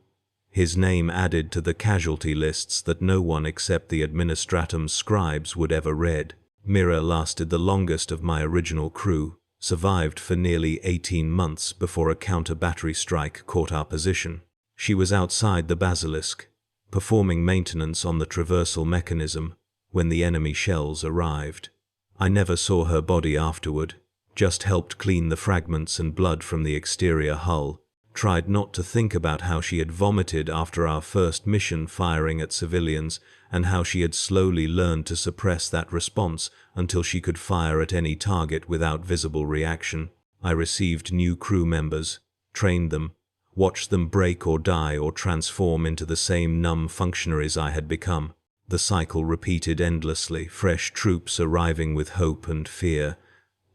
Speaker 1: his name added to the casualty lists that no one except the administratum's scribes would ever read. Mira lasted the longest of my original crew, survived for nearly 18 months before a counter-battery strike caught our position. She was outside the Basilisk, performing maintenance on the traversal mechanism when the enemy shells arrived. I never saw her body afterward, just helped clean the fragments and blood from the exterior hull, tried not to think about how she had vomited after our first mission firing at civilians and how she had slowly learned to suppress that response until she could fire at any target without visible reaction. I received new crew members, trained them, watched them break or die or transform into the same numb functionaries I had become. The cycle repeated endlessly, fresh troops arriving with hope and fear,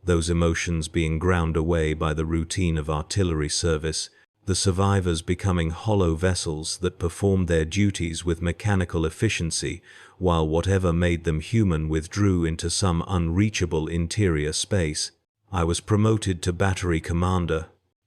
Speaker 1: those emotions being ground away by the routine of artillery service, the survivors becoming hollow vessels that performed their duties with mechanical efficiency, while whatever made them human withdrew into some unreachable interior space. I was promoted to battery commander,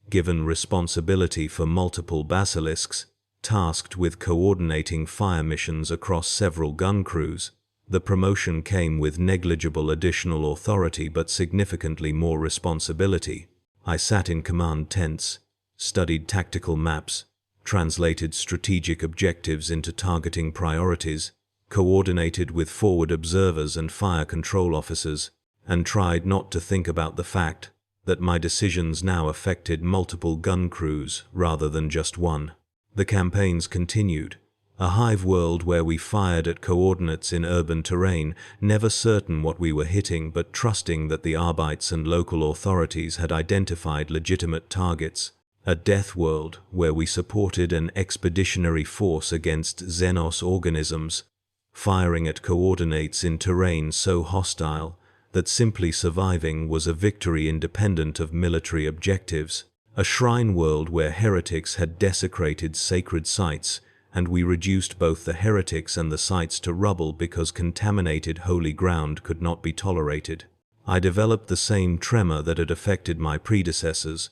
Speaker 1: given responsibility for multiple basilisks, tasked with coordinating fire missions across several gun crews. The promotion came with negligible additional authority but significantly more responsibility. I sat in command tents, studied tactical maps, translated strategic objectives into targeting priorities, coordinated with forward observers and fire control officers, and tried not to think about the fact that my decisions now affected multiple gun crews rather than just one. The campaigns continued, a hive world where we fired at coordinates in urban terrain, never certain what we were hitting but trusting that the Arbites and local authorities had identified legitimate targets. A death world where we supported an expeditionary force against Xenos organisms, firing at coordinates in terrain so hostile that simply surviving was a victory independent of military objectives. A shrine world where heretics had desecrated sacred sites, and we reduced both the heretics and the sites to rubble because contaminated holy ground could not be tolerated. I developed the same tremor that had affected my predecessors,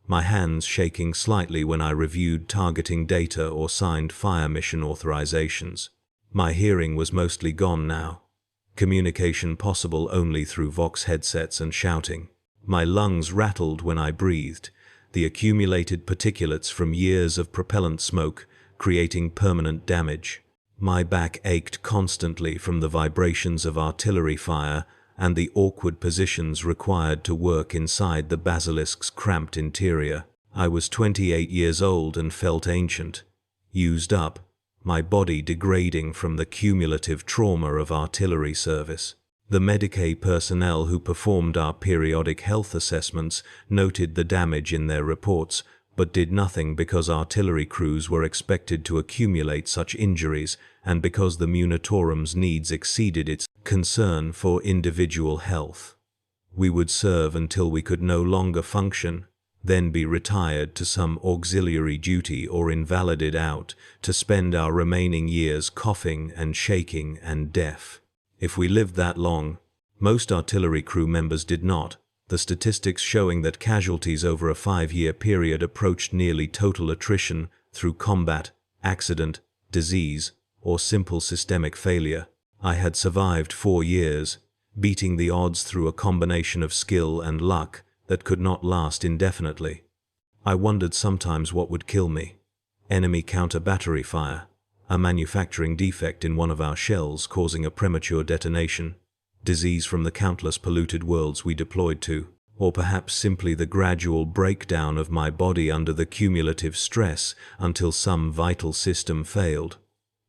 Speaker 1: my hands shaking slightly when I reviewed targeting data or signed fire mission authorizations. My hearing was mostly gone now, communication possible only through Vox headsets and shouting. My lungs rattled when I breathed, the accumulated particulates from years of propellant smoke creating permanent damage. My back ached constantly from the vibrations of artillery fire and the awkward positions required to work inside the Basilisk's cramped interior. I was 28 years old and felt ancient, used up, my body degrading from the cumulative trauma of artillery service. The Medicaid personnel who performed our periodic health assessments noted the damage in their reports, but did nothing because artillery crews were expected to accumulate such injuries and because the Munitorum's needs exceeded its concern for individual health. We would serve until we could no longer function, then be retired to some auxiliary duty or invalided out to spend our remaining years coughing and shaking and deaf. If we lived that long, most artillery crew members did not, the statistics showing that casualties over a 5-year period approached nearly total attrition through combat, accident, disease, or simple systemic failure. I had survived 4 years, beating the odds through a combination of skill and luck that could not last indefinitely. I wondered sometimes what would kill me. Enemy counter-battery fire, a manufacturing defect in one of our shells causing a premature detonation, disease from the countless polluted worlds we deployed to, or perhaps simply the gradual breakdown of my body under the cumulative stress until some vital system failed.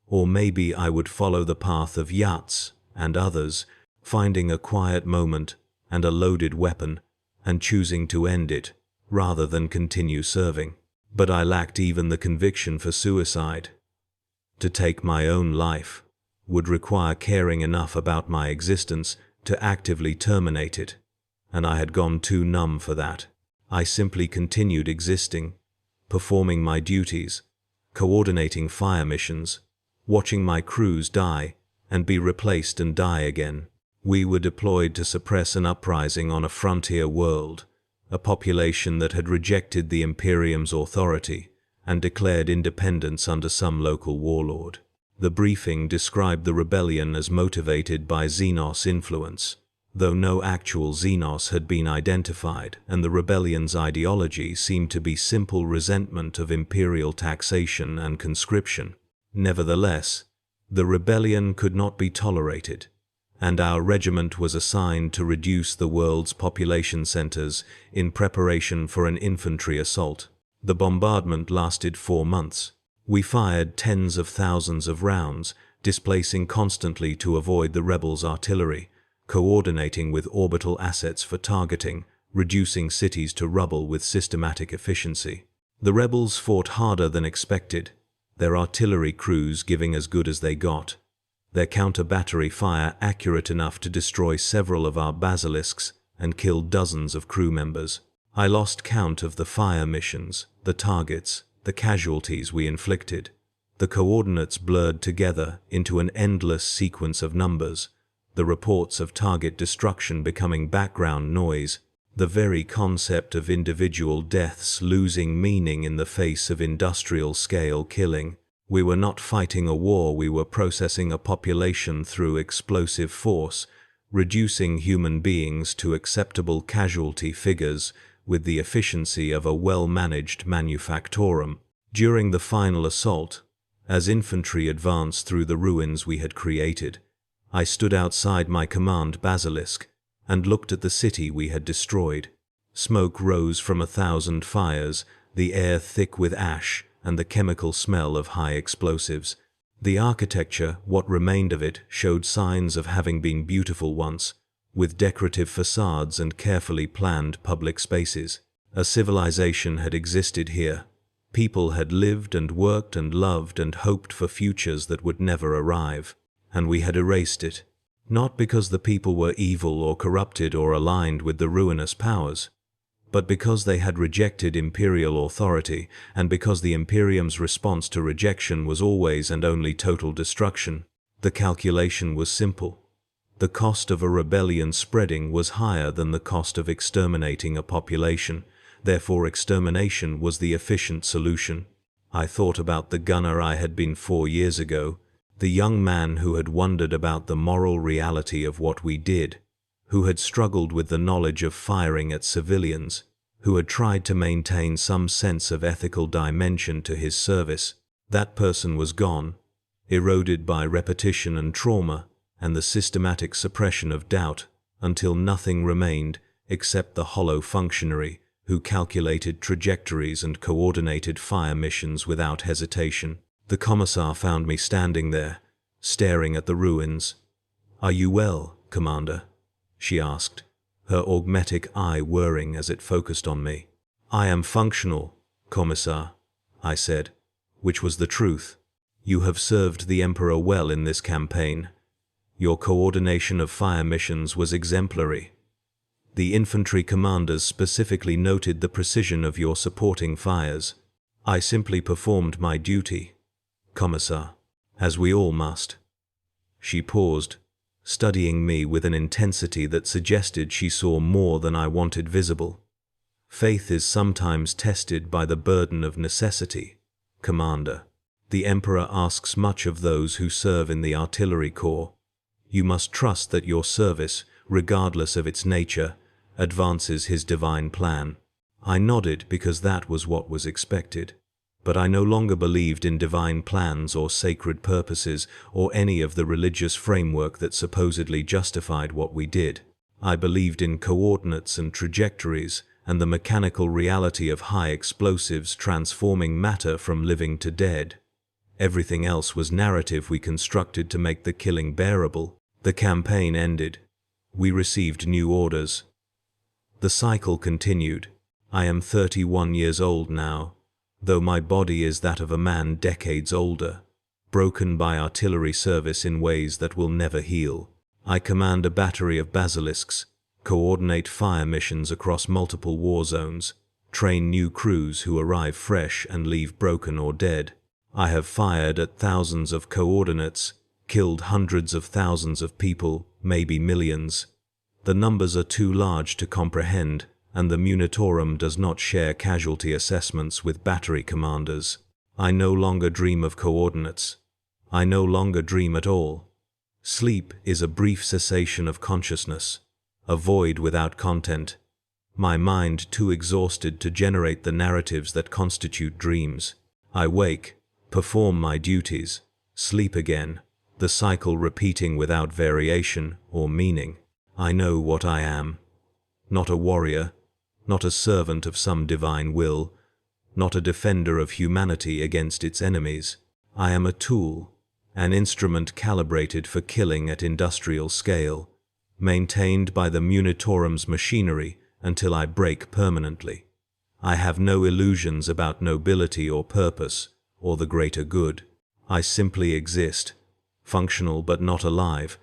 Speaker 1: Or maybe I would follow the path of Yats and others, finding a quiet moment and a loaded weapon, and choosing to end it, rather than continue serving. But I lacked even the conviction for suicide. To take my own life would require caring enough about my existence to actively terminate it, and I had gone too numb for that. I simply continued existing, performing my duties, coordinating fire missions, watching my crews die and be replaced and die again. We were deployed to suppress an uprising on a frontier world, a population that had rejected the Imperium's authority and declared independence under some local warlord. The briefing described the rebellion as motivated by Xenos influence, though no actual Xenos had been identified, and the rebellion's ideology seemed to be simple resentment of imperial taxation and conscription. Nevertheless, the rebellion could not be tolerated, and our regiment was assigned to reduce the world's population centers in preparation for an infantry assault. The bombardment lasted 4 months. We fired tens of thousands of rounds, displacing constantly to avoid the rebels' artillery, coordinating with orbital assets for targeting, reducing cities to rubble with systematic efficiency. The rebels fought harder than expected, their artillery crews giving as good as they got, their counter-battery fire accurate enough to destroy several of our basilisks and kill dozens of crew members. I lost count of the fire missions, the targets, the casualties we inflicted. The coordinates blurred together into an endless sequence of numbers, the reports of target destruction becoming background noise, the very concept of individual deaths losing meaning in the face of industrial-scale killing. We were not fighting a war, we were processing a population through explosive force, reducing human beings to acceptable casualty figures with the efficiency of a well-managed manufactorum. During the final assault, as infantry advanced through the ruins we had created, I stood outside my command Basilisk and looked at the city we had destroyed. Smoke rose from 1,000 fires, the air thick with ash and the chemical smell of high explosives. The architecture, what remained of it, showed signs of having been beautiful once, with decorative facades and carefully planned public spaces. A civilization had existed here. People had lived and worked and loved and hoped for futures that would never arrive. And we had erased it. Not because the people were evil or corrupted or aligned with the ruinous powers, but because they had rejected imperial authority, and because the Imperium's response to rejection was always and only total destruction. The calculation was simple. The cost of a rebellion spreading was higher than the cost of exterminating a population, therefore extermination was the efficient solution. I thought about the gunner I had been 4 years ago, the young man who had wondered about the moral reality of what we did, who had struggled with the knowledge of firing at civilians, who had tried to maintain some sense of ethical dimension to his service. That person was gone, eroded by repetition and trauma and the systematic suppression of doubt, until nothing remained except the hollow functionary who calculated trajectories and coordinated fire missions without hesitation. The commissar found me standing there, staring at the ruins. "Are you well, Commander?" she asked, her augmetic eye whirring as it focused on me. "I am functional, Commissar," I said, which was the truth. "You have served the Emperor well in this campaign. Your coordination of fire missions was exemplary. The infantry commanders specifically noted the precision of your supporting fires. I simply performed my duty, Commissar, as we all must." She paused, studying me with an intensity that suggested she saw more than I wanted visible. "Faith is sometimes tested by the burden of necessity, Commander. The Emperor asks much of those who serve in the artillery corps. You must trust that your service, regardless of its nature, advances his divine plan." I nodded because that was what was expected. But I no longer believed in divine plans or sacred purposes or any of the religious framework that supposedly justified what we did. I believed in coordinates and trajectories and the mechanical reality of high explosives transforming matter from living to dead. Everything else was narrative we constructed to make the killing bearable. The campaign ended. We received new orders. The cycle continued. I am 31 years old now, though my body is that of a man decades older, broken by artillery service in ways that will never heal. I command a battery of basilisks, coordinate fire missions across multiple war zones, train new crews who arrive fresh and leave broken or dead. I have fired at thousands of coordinates, killed hundreds of thousands of people, maybe millions. The numbers are too large to comprehend, and the Munitorum does not share casualty assessments with battery commanders. I no longer dream of coordinates. I no longer dream at all. Sleep is a brief cessation of consciousness, a void without content. My mind too exhausted to generate the narratives that constitute dreams. I wake, perform my duties, sleep again, the cycle repeating without variation or meaning. I know what I am. Not a warrior, not a servant of some divine will, not a defender of humanity against its enemies. I am a tool, an instrument calibrated for killing at industrial scale, maintained by the Munitorum's machinery until I break permanently. I have no illusions about nobility or purpose, or the greater good. I simply exist, functional but not alive,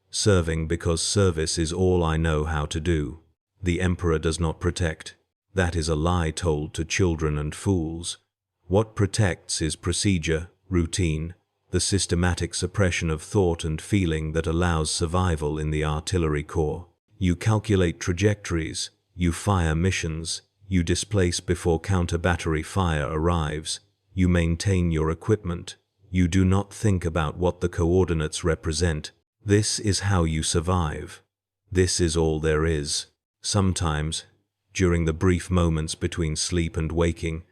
Speaker 1: serving because service is all I know how to do. The Emperor does not protect. That is a lie told to children and fools. What protects is procedure, routine, the systematic suppression of thought and feeling that allows survival in the artillery corps. You calculate trajectories, you fire missions, you displace before counter-battery fire arrives, you maintain your equipment, You do not think about what the coordinates represent. This is how you survive. This is all there is. Sometimes, during the brief moments between sleep and waking,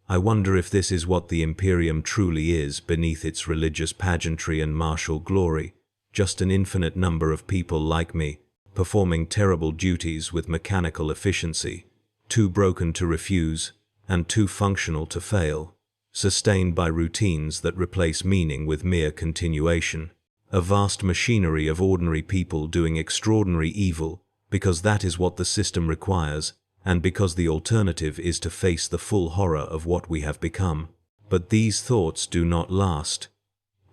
Speaker 1: I wonder if this is what the Imperium truly is beneath its religious pageantry and martial glory, just an infinite number of people like me, performing terrible duties with mechanical efficiency, too broken to refuse and too functional to fail, sustained by routines that replace meaning with mere continuation. A vast machinery of ordinary people doing extraordinary evil because that is what the system requires, and because the alternative is to face the full horror of what we have become. But these thoughts do not last.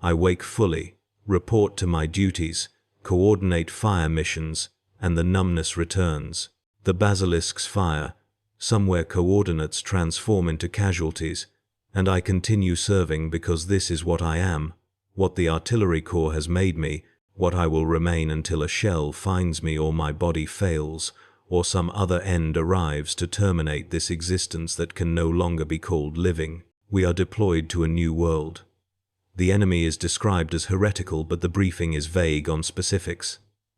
Speaker 1: I wake fully, report to my duties, coordinate fire missions, and the numbness returns. The Basilisk's fire, somewhere coordinates transform into casualties, and I continue serving because this is what I am, what the artillery corps has made me, what I will remain until a shell finds me or my body fails, or some other end arrives to terminate this existence that can no longer be called living. We are deployed to a new world. The enemy is described as heretical, but the briefing is vague on specifics.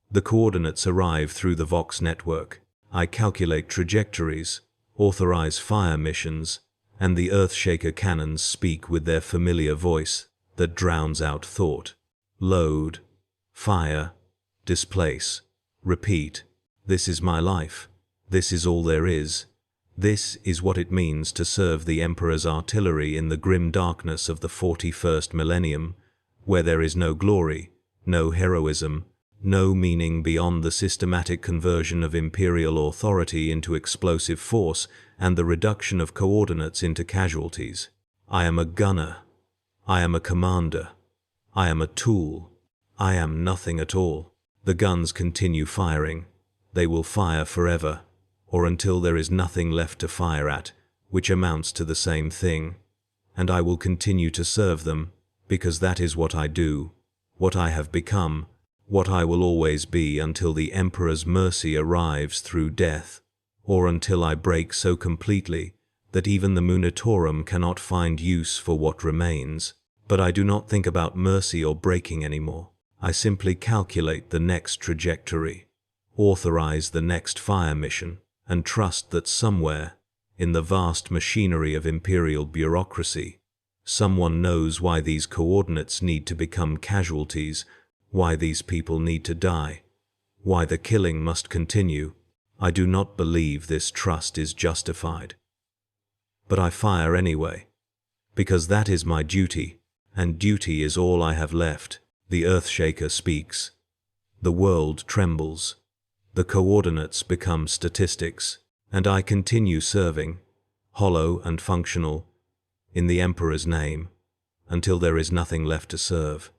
Speaker 1: The coordinates arrive through the Vox network. I calculate trajectories, authorize fire missions, and the Earthshaker cannons speak with their familiar voice that drowns out thought. Load, fire, displace, repeat. This is my life. This is all there is. This is what it means to serve the Emperor's artillery in the grim darkness of the 41st millennium, where there is no glory, no heroism, no meaning beyond the systematic conversion of imperial authority into explosive force and the reduction of coordinates into casualties. I am a gunner. I am a commander. I am a tool. I am nothing at all. The guns continue firing. They will fire forever, or until there is nothing left to fire at, which amounts to the same thing. And I will continue to serve them, because that is what I do, what I have become, what I will always be until the Emperor's mercy arrives through death, or until I break so completely that even the Munitorum cannot find use for what remains. But I do not think about mercy or breaking anymore. I simply calculate the next trajectory, authorize the next fire mission, and trust that somewhere, in the vast machinery of imperial bureaucracy, someone knows why these coordinates need to become casualties, why these people need to die, why the killing must continue. I do not believe this trust is justified. But I fire anyway, because that is my duty, and duty is all I have left. The Earthshaker speaks. The world trembles. The coordinates become statistics, and I continue serving, hollow and functional, in the Emperor's name, until there is nothing left to serve.